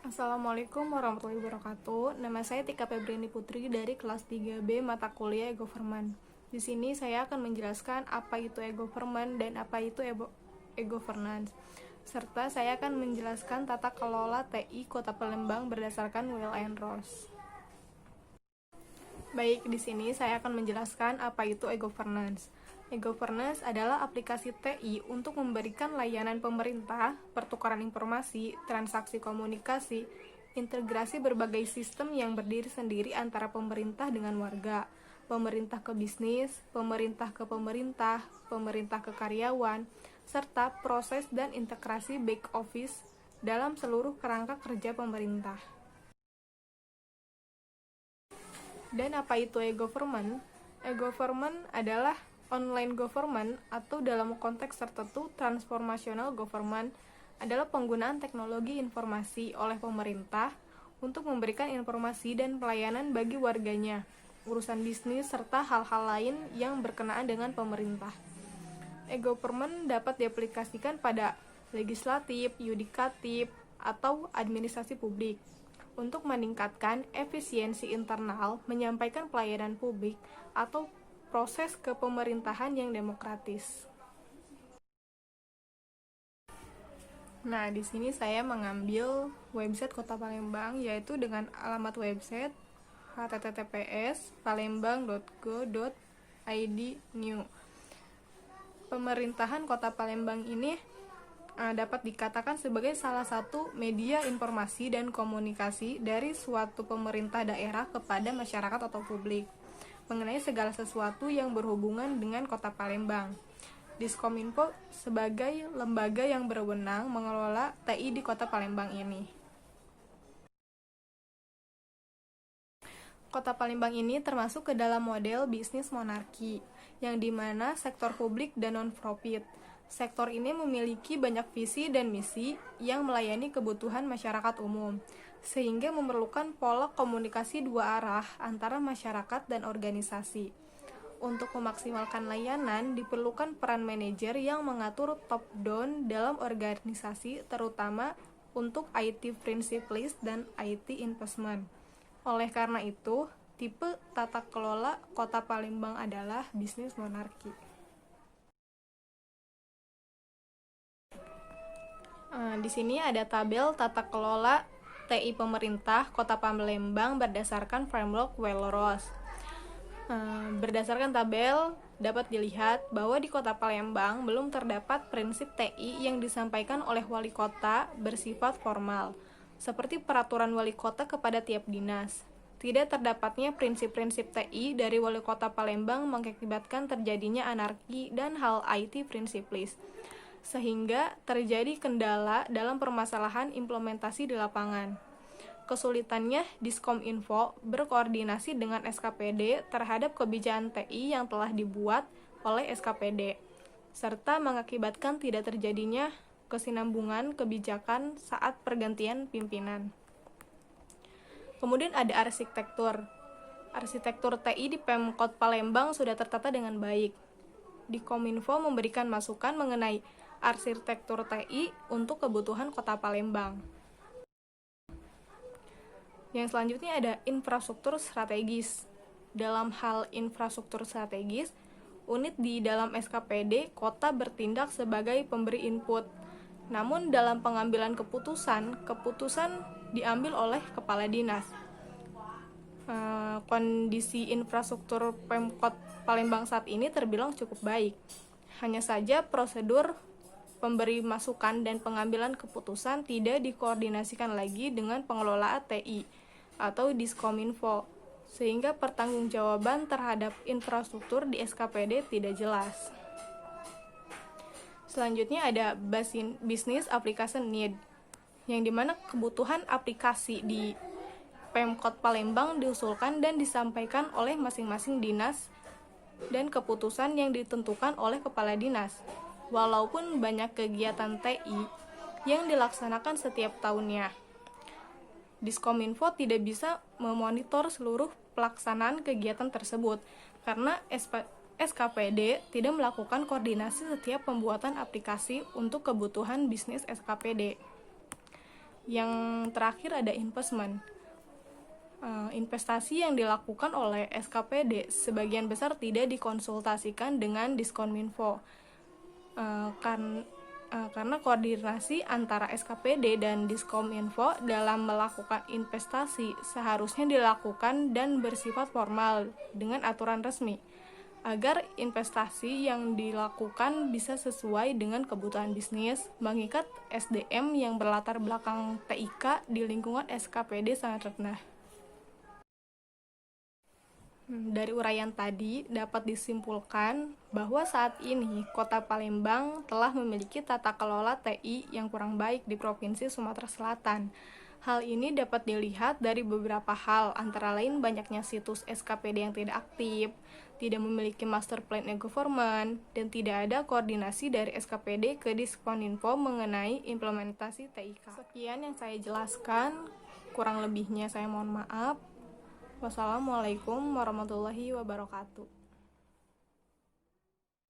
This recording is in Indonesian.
Assalamualaikum warahmatullahi wabarakatuh. Nama saya Tika Febriani Putri dari kelas 3B mata kuliah e-Government. Di sini saya akan menjelaskan apa itu e-Government dan apa itu e-Governance. Serta saya akan menjelaskan tata kelola TI Kota Palembang berdasarkan Will and Ross. Baik, di sini saya akan menjelaskan apa itu e-Governance. E-Governance adalah aplikasi TI untuk memberikan layanan pemerintah, pertukaran informasi, transaksi komunikasi, integrasi berbagai sistem yang berdiri sendiri antara pemerintah dengan warga, pemerintah ke bisnis, pemerintah ke karyawan, serta proses dan integrasi back office dalam seluruh kerangka kerja pemerintah. Dan apa itu e-government? E-government adalah online government atau dalam konteks tertentu transformational government adalah penggunaan teknologi informasi oleh pemerintah untuk memberikan informasi dan pelayanan bagi warganya, urusan bisnis, serta hal-hal lain yang berkenaan dengan pemerintah. E-government dapat diaplikasikan pada legislatif, yudikatif, atau administrasi publik untuk meningkatkan efisiensi internal, menyampaikan pelayanan publik, atau proses kepemerintahan yang demokratis. Nah, di sini saya mengambil website Kota Palembang, yaitu dengan alamat website https://palembang.go.id/new. Pemerintahan Kota Palembang ini dapat dikatakan sebagai salah satu media informasi dan komunikasi dari suatu pemerintah daerah kepada masyarakat atau publik mengenai segala sesuatu yang berhubungan dengan Kota Palembang. Diskominfo sebagai lembaga yang berwenang mengelola TI di Kota Palembang ini. Kota Palembang ini termasuk ke dalam model bisnis monarki, yang dimana sektor publik dan non-profit. Sektor ini memiliki banyak visi dan misi yang melayani kebutuhan masyarakat umum, sehingga memerlukan pola komunikasi dua arah antara masyarakat dan organisasi. Untuk memaksimalkan layanan, diperlukan peran manajer yang mengatur top-down dalam organisasi, terutama untuk IT principles dan IT investment. Oleh karena itu, tipe tata kelola Kota Palembang adalah bisnis monarki. Di sini ada tabel tata kelola TI pemerintah Kota Palembang berdasarkan framework Well-Ross. Berdasarkan tabel, dapat dilihat bahwa di Kota Palembang belum terdapat prinsip TI yang disampaikan oleh wali kota bersifat formal, seperti peraturan wali kota kepada tiap dinas. Tidak terdapatnya prinsip-prinsip TI dari wali kota Palembang mengakibatkan terjadinya anarki dan hal IT principles, sehingga terjadi kendala dalam permasalahan implementasi di lapangan. Kesulitannya, Diskominfo berkoordinasi dengan SKPD terhadap kebijakan TI yang telah dibuat oleh SKPD, serta mengakibatkan tidak terjadinya kesinambungan kebijakan saat pergantian pimpinan. Kemudian ada arsitektur. Arsitektur TI di Pemkot Palembang sudah tertata dengan baik. Diskominfo memberikan masukan mengenai arsitektur TI untuk kebutuhan Kota Palembang. Yang selanjutnya ada infrastruktur strategis. Dalam hal infrastruktur strategis, unit di dalam SKPD kota bertindak sebagai pemberi input. Namun dalam pengambilan keputusan diambil oleh kepala dinas. Kondisi infrastruktur Pemkot Palembang saat ini terbilang cukup baik. Hanya saja prosedur pemberi masukan dan pengambilan keputusan tidak dikoordinasikan lagi dengan pengelola TI atau Diskominfo, sehingga pertanggungjawaban terhadap infrastruktur di SKPD tidak jelas. Selanjutnya ada Business Application Need, yang dimana kebutuhan aplikasi di Pemkot Palembang diusulkan dan disampaikan oleh masing-masing dinas dan keputusan yang ditentukan oleh kepala dinas. Walaupun banyak kegiatan TI yang dilaksanakan setiap tahunnya, Diskominfo tidak bisa memonitor seluruh pelaksanaan kegiatan tersebut karena SKPD tidak melakukan koordinasi setiap pembuatan aplikasi untuk kebutuhan bisnis SKPD. Yang terakhir ada investment. Investasi yang dilakukan oleh SKPD sebagian besar tidak dikonsultasikan dengan Diskonminfo. Karena koordinasi antara SKPD dan Diskominfo dalam melakukan investasi seharusnya dilakukan dan bersifat formal dengan aturan resmi, agar investasi yang dilakukan bisa sesuai dengan kebutuhan bisnis, mengikat SDM yang berlatar belakang TIK di lingkungan SKPD sangat rendah. Dari uraian tadi dapat disimpulkan bahwa saat ini Kota Palembang telah memiliki tata kelola TI yang kurang baik di Provinsi Sumatera Selatan. Hal ini dapat dilihat dari beberapa hal, antara lain banyaknya situs SKPD yang tidak aktif, tidak memiliki master plan e-government, dan tidak ada koordinasi dari SKPD ke Diskominfo mengenai implementasi TIK. Sekian yang saya jelaskan, kurang lebihnya saya mohon maaf. Wassalamualaikum warahmatullahi wabarakatuh.